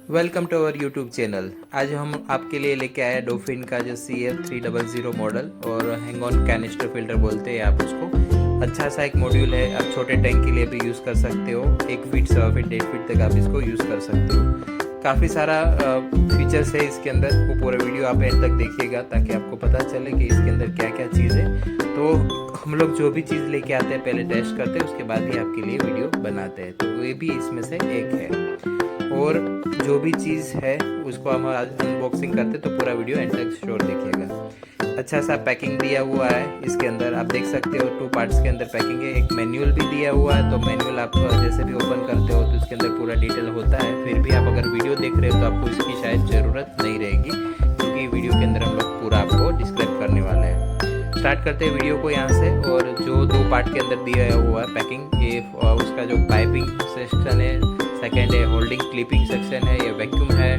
Welcome to our YouTube channel. आज हम आपके लिए लेके आए डोफिन का जो CF300 मॉडल और हैंग ऑन कैनिस्टर फिल्टर बोलते हैं आप उसको। अच्छा सा एक मॉड्यूल है, आप छोटे टैंक के लिए भी यूज़ कर सकते हो। 1 फीट 1.25 फीट 1.5 फीट तक आप इसको यूज़ कर सकते हो। काफ़ी सारा फीचर्स है इसके अंदर, वो पूरा वीडियो आप एंड तक देखिएगा ताकि आपको पता चले कि इसके अंदर क्या क्या चीज़ है। तो हम लोग जो भी चीज़ लेके आते हैं पहले टेस्ट करते हैं, उसके बाद ही आपके लिए वीडियो बनाते हैं। तो ये भी इसमें से एक है। और जो भी चीज़ है उसको हम आज अनबॉक्सिंग करते तो पूरा वीडियो एंड तक श्योर देखिएगा। अच्छा सा पैकिंग दिया हुआ है इसके अंदर, आप देख सकते हो 2 पार्ट्स के अंदर पैकिंग है। एक मैनुअल भी दिया हुआ है, तो मैनुअल आप जैसे भी ओपन करते हो तो इसके अंदर पूरा डिटेल होता है। फिर भी आप अगर वीडियो देख रहे हो तो आपको इसकी शायद ज़रूरत नहीं रहेगी, क्योंकि वीडियो के अंदर हम लोग पूरा आपको डिस्क्राइब करने वाले हैं। स्टार्ट करते हैं वीडियो को यहाँ से। और जो 2 पार्ट के अंदर दिया हुआ है पैकिंग, ये उसका जो पाइपिंग सेक्शन है, सेकेंड है होल्डिंग क्लिपिंग सेक्शन है, ये वैक्यूम है।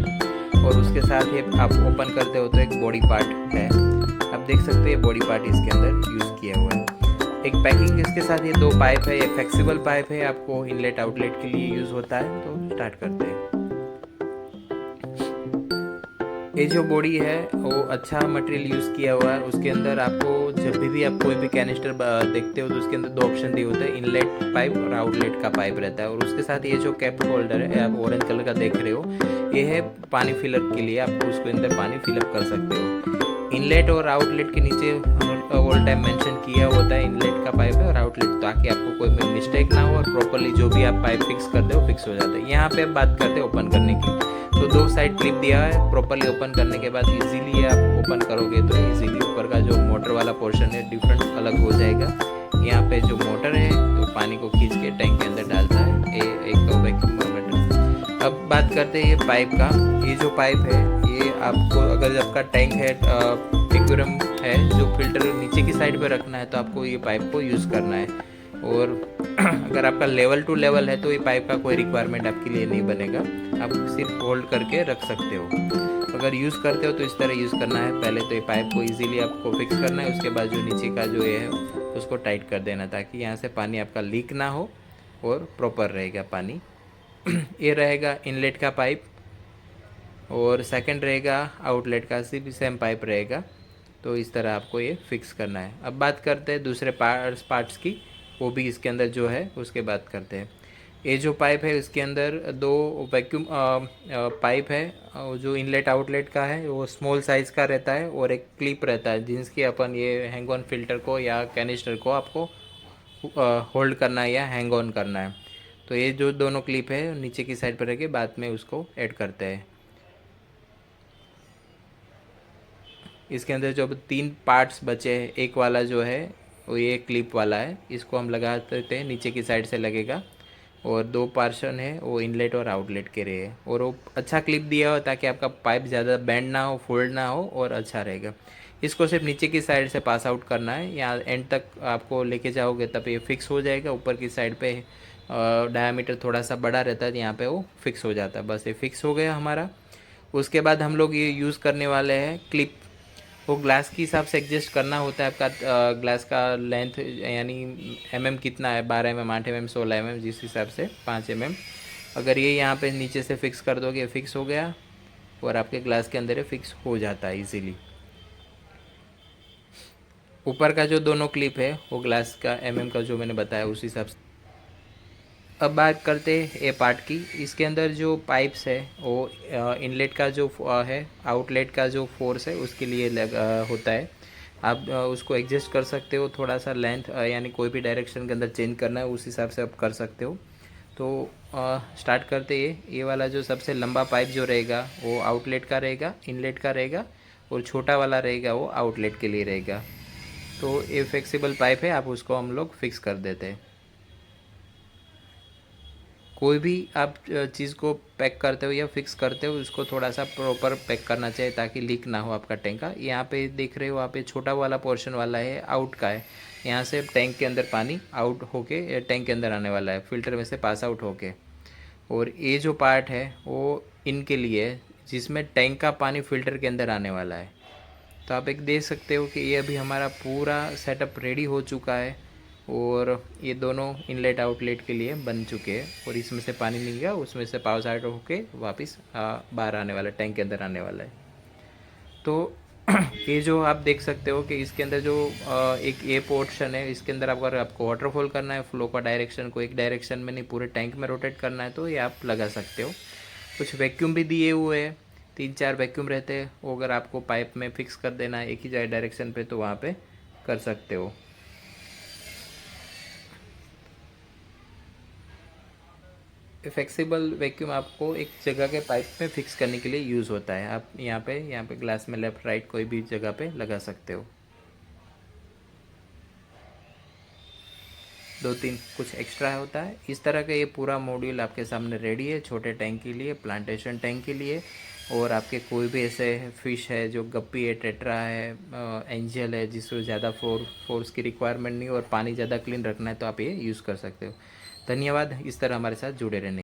और उसके साथ ही आप ओपन करते हो तो एक बॉडी पार्ट है, आप देख सकते हैं बॉडी पार्ट इसके अंदर यूज़ किया हुआ है। एक पैकिंग इसके साथ ये 2 पाइप है, ये फ्लेक्सिबल पाइप है, आपको इनलेट आउटलेट के लिए यूज़ होता है। तो स्टार्ट करते हैं। ये जो बॉडी है वो अच्छा मटेरियल यूज़ किया हुआ है। उसके अंदर आपको जब भी आप कोई भी कैनिस्टर देखते हो तो उसके अंदर 2 ऑप्शन दिए होते हैं, इनलेट पाइप और आउटलेट का पाइप रहता है। और उसके साथ ये जो कैप होल्डर है, आप ऑरेंज कलर का देख रहे हो, ये है पानी फिलअप के लिए, आप उसके अंदर पानी फिलअप कर सकते हो। इनलेट और आउटलेट के नीचे ऑल टाइम मेंशन किया होता है इनलेट का पाइप है और आउटलेट, ताकि आपको कोई मिस्टेक ना हो और प्रॉपरली जो भी आप पाइप फिक्स करते हो फिक्स हो जाता है। यहाँ पे बात करते हैं ओपन करने की, तो 2 साइड क्लिप दिया है। प्रॉपरली ओपन करने के बाद इजीली आप ओपन करोगे तो इजीली ऊपर का जो मोटर वाला पोर्शन है डिफरेंट अलग हो जाएगा। यहाँ पे जो मोटर है तो पानी को खींच के टैंक के अंदर डालता है, ये एक वैक्यूम मोटर। अब बात करते हैं ये पाइप का। ये जो पाइप है ये आपको, अगर आपका टैंक है एक्वेरियम है जो फिल्टर नीचे की साइड पे रखना है, तो आपको ये पाइप को यूज़ करना है। और अगर आपका लेवल टू लेवल है तो ये पाइप का कोई रिक्वायरमेंट आपके लिए नहीं बनेगा, आप सिर्फ होल्ड करके रख सकते हो। अगर यूज़ करते हो तो इस तरह यूज़ करना है। पहले तो ये पाइप को इजीली आपको फिक्स करना है, उसके बाद जो नीचे का जो है उसको टाइट कर देना, ताकि यहाँ से पानी आपका लीक ना हो और प्रॉपर रहेगा पानी। ये रहेगा इनलेट का पाइप और सेकंड रहेगा आउटलेट का, भी सेम पाइप रहेगा। तो इस तरह आपको ये फिक्स करना है। अब बात करते हैं दूसरे पार्ट्स की, वो भी इसके अंदर जो है उसके बात करते हैं। ये जो पाइप है इसके अंदर 2 वैक्यूम पाइप है, जो इनलेट आउटलेट का है वो स्मॉल साइज़ का रहता है, और एक क्लिप रहता है जिसकी अपन ये हैंग ऑन फिल्टर को या कैनिस्टर को आपको होल्ड करना है या हैंग ऑन करना है। तो ये जो दोनों क्लिप है नीचे की साइड पर रख के बाद में उसको ऐड करते हैं। इसके अंदर जो 3 पार्ट्स बचे हैं, एक वाला जो है वो ये क्लिप वाला है, इसको हम लगा देते हैं, नीचे की साइड से लगेगा। और 2 पार्शन है वो इनलेट और आउटलेट के लिए, और वो अच्छा क्लिप दिया हो ताकि आपका पाइप ज़्यादा बेंड ना हो, फोल्ड ना हो, और अच्छा रहेगा। इसको सिर्फ नीचे की साइड से पास आउट करना है, या एंड तक आपको लेके जाओगे तब ये फिक्स हो जाएगा। ऊपर की साइड पे डायमीटर थोड़ा सा बड़ा रहता है, यहाँ पे वो फिक्स हो जाता है। बस ये फिक्स हो गया हमारा। उसके बाद हम लोग ये यूज़ करने वाले हैं क्लिप। वो ग्लास के हिसाब से एडजस्ट करना होता है आपका, ग्लास का लेंथ यानी कितना है, 12 8 16 जिस हिसाब से 5 अगर ये यहाँ पे नीचे से फिक्स कर दोगे, फिक्स हो गया और आपके ग्लास के अंदर ये फिक्स हो जाता है इजीली। ऊपर का जो दोनों क्लिप है वो ग्लास का का जो मैंने बताया उस हिसाब से। अब बात करते हैं ए पार्ट की। इसके अंदर जो पाइप्स है वो इनलेट का जो है, आउटलेट का जो फोर्स है उसके लिए होता है। आप उसको एडजस्ट कर सकते हो, थोड़ा सा लेंथ यानी कोई भी डायरेक्शन के अंदर चेंज करना है उस हिसाब से आप कर सकते हो। तो स्टार्ट करते ये वाला जो सबसे लंबा पाइप जो रहेगा वो आउटलेट का रहेगा, इनलेट का रहेगा, और छोटा वाला रहेगा वो आउटलेट के लिए रहेगा। तो ये फ्लेक्सिबल पाइप है, आप उसको हम लोग फिक्स कर देते हैं। कोई भी आप चीज़ को पैक करते हो या फिक्स करते हो, उसको थोड़ा सा प्रॉपर पैक करना चाहिए ताकि लीक ना हो आपका टैंक का। यहाँ पे देख रहे हो आप, ये छोटा वाला पोर्शन वाला है आउट का है, यहाँ से टैंक के अंदर पानी आउट होके टैंक के अंदर आने वाला है, फिल्टर में से पास आउट होके। और ये जो पार्ट है वो इनके लिए है, जिसमें टैंक का पानी फिल्टर के अंदर आने वाला है। तो आप एक देख सकते हो कि ये अभी हमारा पूरा सेटअप रेडी हो चुका है। और ये दोनों इनलेट आउटलेट के लिए बन चुके हैं और इसमें से पानी नहीं गया, उसमें से पावर साइड होके वापस बाहर आने वाला है, टैंक के अंदर आने वाला है। तो ये जो आप देख सकते हो कि इसके अंदर जो एक ये पोर्शन है, इसके अंदर अगर आपको वाटरफॉल करना है, फ्लो का डायरेक्शन को एक डायरेक्शन में नहीं पूरे टैंक में रोटेट करना है, तो ये आप लगा सकते हो। कुछ वैक्यूम भी दिए हुए हैं, 3-4 वैक्यूम रहते हैं, वो अगर आपको पाइप में फिक्स कर देना है एक ही डायरेक्शन पे तो वहाँ पे कर सकते हो। फ्लेक्सिबल वैक्यूम आपको एक जगह के पाइप में फिक्स करने के लिए यूज़ होता है। आप यहाँ पे ग्लास में लेफ़्ट राइट कोई भी जगह पे लगा सकते हो। 2-3 कुछ एक्स्ट्रा होता है। इस तरह का ये पूरा मॉड्यूल आपके सामने रेडी है छोटे टैंक के लिए, प्लांटेशन टैंक के लिए। और आपके कोई भी ऐसे फिश है जो गप्पी है, टेट्रा है, एंजल है, जिसको ज़्यादा फोर्स की रिक्वायरमेंट नहीं और पानी ज़्यादा क्लीन रखना है, तो आप ये यूज़ कर सकते हो। धन्यवाद इस तरह हमारे साथ जुड़े रहने।